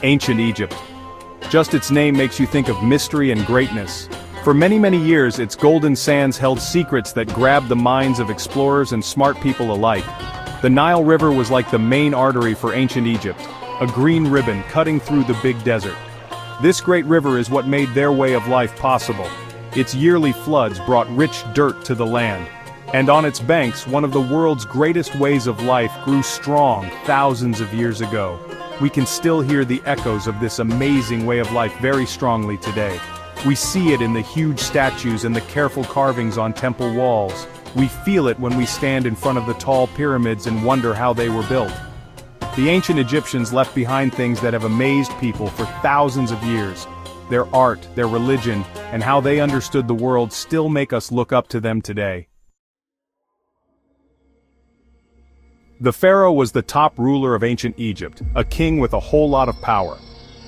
Ancient Egypt. Just its name makes you think of mystery and greatness. For many, many years, its golden sands held secrets that grabbed the minds of explorers and smart people alike. The Nile River was like the main artery for ancient Egypt, a green ribbon cutting through the big desert. This great river is what made their way of life possible. Its yearly floods brought rich dirt to the land. And on its banks, one of the world's greatest ways of life grew strong thousands of years ago. We can still hear the echoes of this amazing way of life very strongly today. We see it in the huge statues and the careful carvings on temple walls. We feel it when we stand in front of the tall pyramids and wonder how they were built. The ancient Egyptians left behind things that have amazed people for thousands of years. Their art, their religion, and how they understood the world still make us look up to them today. The pharaoh was the top ruler of ancient Egypt, a king with a whole lot of power.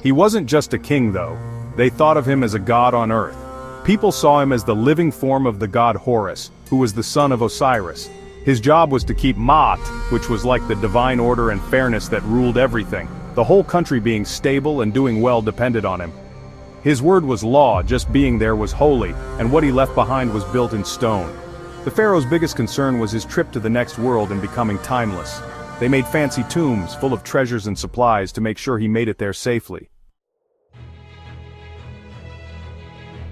He wasn't just a king though. They thought of him as a god on earth. People saw him as the living form of the god Horus, who was the son of Osiris. His job was to keep Ma'at, which was like the divine order and fairness that ruled everything. The whole country being stable and doing well depended on him. His word was law, just being there was holy, and what he left behind was built in stone. The pharaoh's biggest concern was his trip to the next world and becoming timeless. They made fancy tombs full of treasures and supplies to make sure he made it there safely.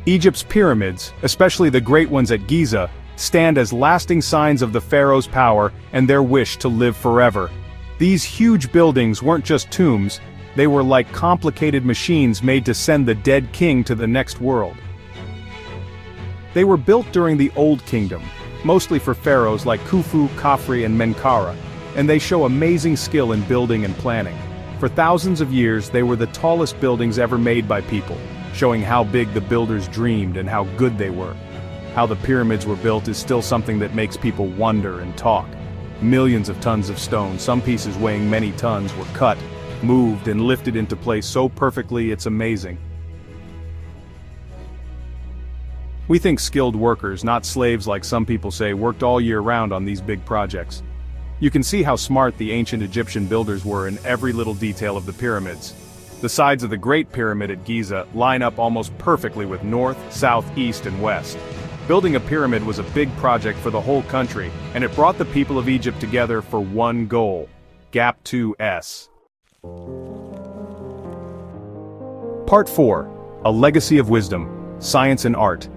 Egypt's pyramids, especially the great ones at Giza, stand as lasting signs of the pharaoh's power and their wish to live forever. These huge buildings weren't just tombs, they were like complicated machines made to send the dead king to the next world. They were built during the Old Kingdom, mostly for pharaohs like Khufu, Khafre, and Menkaure, and they show amazing skill in building and planning. For thousands of years, they were the tallest buildings ever made by people, showing how big the builders dreamed and how good they were. How the pyramids were built is still something that makes people wonder and talk. Millions of tons of stone, some pieces weighing many tons, were cut, moved, and lifted into place so perfectly it's amazing. We think skilled workers, not slaves like some people say, worked all year round on these big projects. You can see how smart the ancient Egyptian builders were in every little detail of the pyramids. The sides of the Great Pyramid at Giza line up almost perfectly with north, south, east, and west. Building a pyramid was a big project for the whole country, and it brought the people of Egypt together for one goal: GAP 2S. Part 4. A Legacy of Wisdom, Science and Art.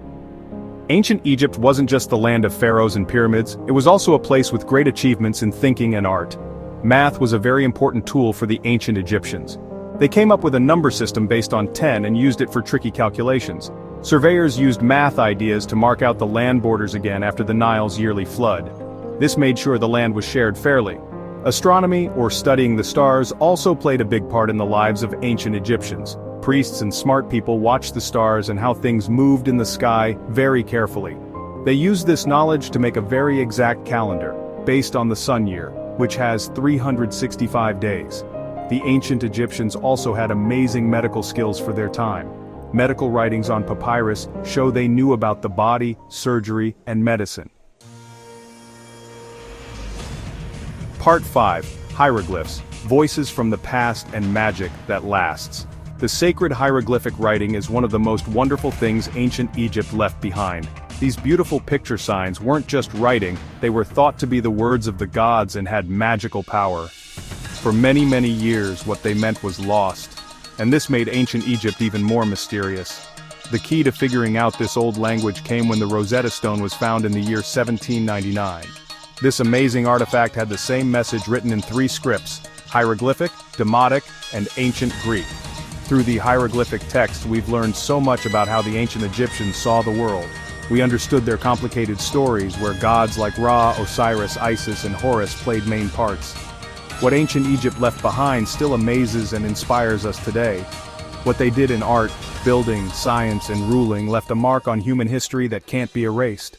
Ancient Egypt wasn't just the land of pharaohs and pyramids, it was also a place with great achievements in thinking and art. Math was a very important tool for the ancient Egyptians. They came up with a number system based on 10 and used it for tricky calculations. Surveyors used math ideas to mark out the land borders again after the Nile's yearly flood. This made sure the land was shared fairly. Astronomy, or studying the stars, also played a big part in the lives of ancient Egyptians. Priests and smart people watched the stars and how things moved in the sky very carefully. They used this knowledge to make a very exact calendar, based on the sun year, which has 365 days. The ancient Egyptians also had amazing medical skills for their time. Medical writings on papyrus show they knew about the body, surgery, and medicine. Part 5. Hieroglyphs, Voices from the Past and Magic that Lasts. The sacred hieroglyphic writing is one of the most wonderful things ancient Egypt left behind. These beautiful picture signs weren't just writing, they were thought to be the words of the gods and had magical power. For many, many years, what they meant was lost, and this made ancient Egypt even more mysterious. The key to figuring out this old language came when the Rosetta Stone was found in the year 1799. This amazing artifact had the same message written in 3 scripts: hieroglyphic, Demotic, and ancient Greek. Through the hieroglyphic text, we've learned so much about how the ancient Egyptians saw the world. We understood their complicated stories where gods like Ra, Osiris, Isis, and Horus played main parts. What ancient Egypt left behind still amazes and inspires us today. What they did in art, building, science, and ruling left a mark on human history that can't be erased.